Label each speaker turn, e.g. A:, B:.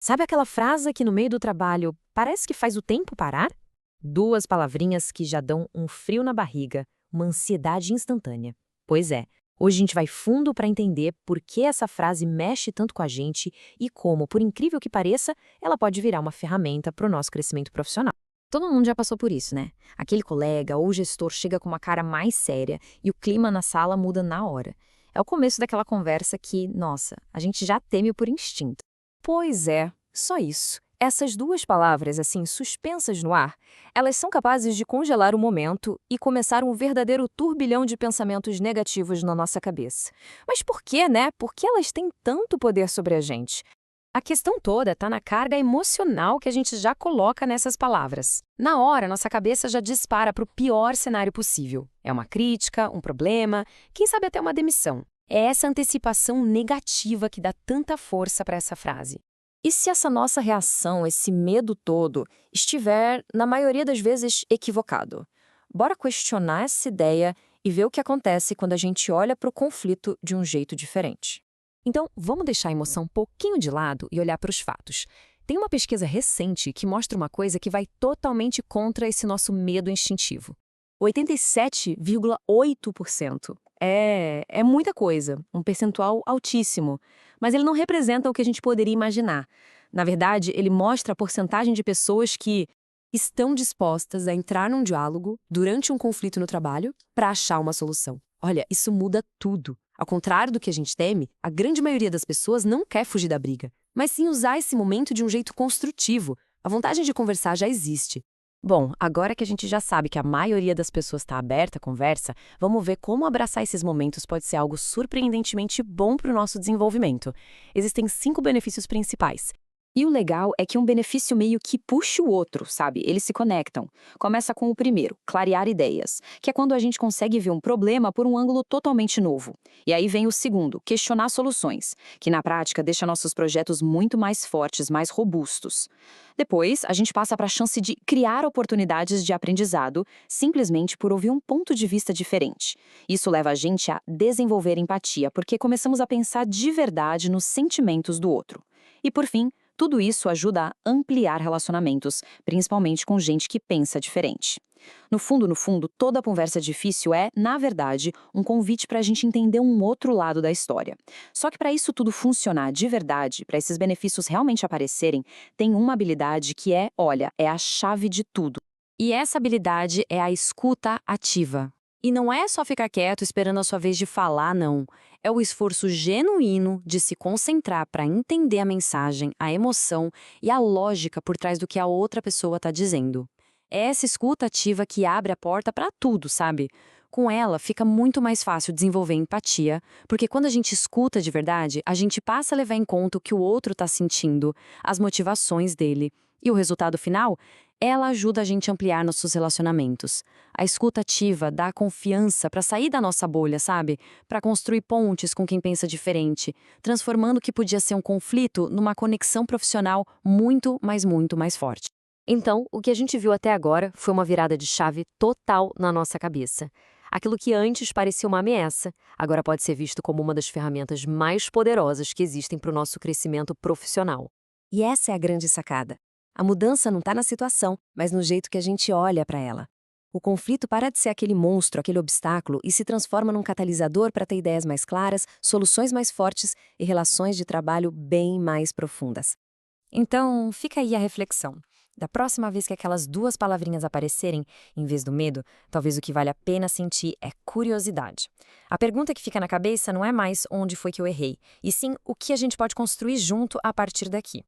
A: Sabe aquela frase que no meio do trabalho parece que faz o tempo parar? Duas palavrinhas que já dão um frio na barriga, uma ansiedade instantânea. Pois é, hoje a gente vai fundo para entender por que essa frase mexe tanto com a gente e como, por incrível que pareça, ela pode virar uma ferramenta para o nosso crescimento profissional. Todo mundo já passou por isso, né? Aquele colega ou gestor chega com uma cara mais séria e o clima na sala muda na hora. É o começo daquela conversa que, nossa, a gente já teme por instinto. Pois é, só isso. Essas duas palavras, assim, suspensas no ar, elas são capazes de congelar o momento e começar um verdadeiro turbilhão de pensamentos negativos na nossa cabeça. Mas por quê, né? Por que elas têm tanto poder sobre a gente? A questão toda está na carga emocional que a gente já coloca nessas palavras. Na hora, nossa cabeça já dispara para o pior cenário possível. É uma crítica, um problema, quem sabe até uma demissão. É essa antecipação negativa que dá tanta força para essa frase. E se essa nossa reação, esse medo todo, estiver, na maioria das vezes, equivocado? Bora questionar essa ideia e ver o que acontece quando a gente olha para o conflito de um jeito diferente. Então, vamos deixar a emoção um pouquinho de lado e olhar para os fatos. Tem uma pesquisa recente que mostra uma coisa que vai totalmente contra esse nosso medo instintivo. 87,8%. É muita coisa, um percentual altíssimo, mas ele não representa o que a gente poderia imaginar. Na verdade, ele mostra a porcentagem de pessoas que estão dispostas a entrar num diálogo durante um conflito no trabalho para achar uma solução. Olha, isso muda tudo. Ao contrário do que a gente teme, a grande maioria das pessoas não quer fugir da briga, mas sim usar esse momento de um jeito construtivo. A vontade de conversar já existe. Bom, agora que a gente já sabe que a maioria das pessoas está aberta à conversa, vamos ver como abraçar esses momentos pode ser algo surpreendentemente bom para o nosso desenvolvimento. Existem 5 benefícios principais. E o legal é que um benefício meio que puxa o outro, sabe? Eles se conectam. Começa com o primeiro, clarear ideias, que é quando a gente consegue ver um problema por um ângulo totalmente novo. E aí vem o segundo, questionar soluções, que na prática deixa nossos projetos muito mais fortes, mais robustos. Depois, a gente passa para a chance de criar oportunidades de aprendizado, simplesmente por ouvir um ponto de vista diferente. Isso leva a gente a desenvolver empatia, porque começamos a pensar de verdade nos sentimentos do outro. E por fim, tudo isso ajuda a ampliar relacionamentos, principalmente com gente que pensa diferente. No fundo, toda conversa difícil é, na verdade, um convite para a gente entender um outro lado da história. Só que para isso tudo funcionar de verdade, para esses benefícios realmente aparecerem, tem uma habilidade que é, olha, é a chave de tudo. E essa habilidade é a escuta ativa. E não é só ficar quieto esperando a sua vez de falar, não. É o esforço genuíno de se concentrar para entender a mensagem, a emoção e a lógica por trás do que a outra pessoa está dizendo. É essa escuta ativa que abre a porta para tudo, sabe? Com ela, fica muito mais fácil desenvolver empatia, porque quando a gente escuta de verdade, a gente passa a levar em conta o que o outro está sentindo, as motivações dele. E o resultado final? Ela ajuda a gente a ampliar nossos relacionamentos. A escuta ativa dá confiança para sair da nossa bolha, sabe? Para construir pontes com quem pensa diferente, transformando o que podia ser um conflito numa conexão profissional muito, mas muito mais forte. Então, o que a gente viu até agora foi uma virada de chave total na nossa cabeça. Aquilo que antes parecia uma ameaça, agora pode ser visto como uma das ferramentas mais poderosas que existem para o nosso crescimento profissional. E essa é a grande sacada. A mudança não está na situação, mas no jeito que a gente olha para ela. O conflito para de ser aquele monstro, aquele obstáculo, e se transforma num catalisador para ter ideias mais claras, soluções mais fortes e relações de trabalho bem mais profundas. Então, fica aí a reflexão. Da próxima vez que aquelas duas palavrinhas aparecerem, em vez do medo, talvez o que vale a pena sentir é curiosidade. A pergunta que fica na cabeça não é mais onde foi que eu errei, e sim o que a gente pode construir junto a partir daqui.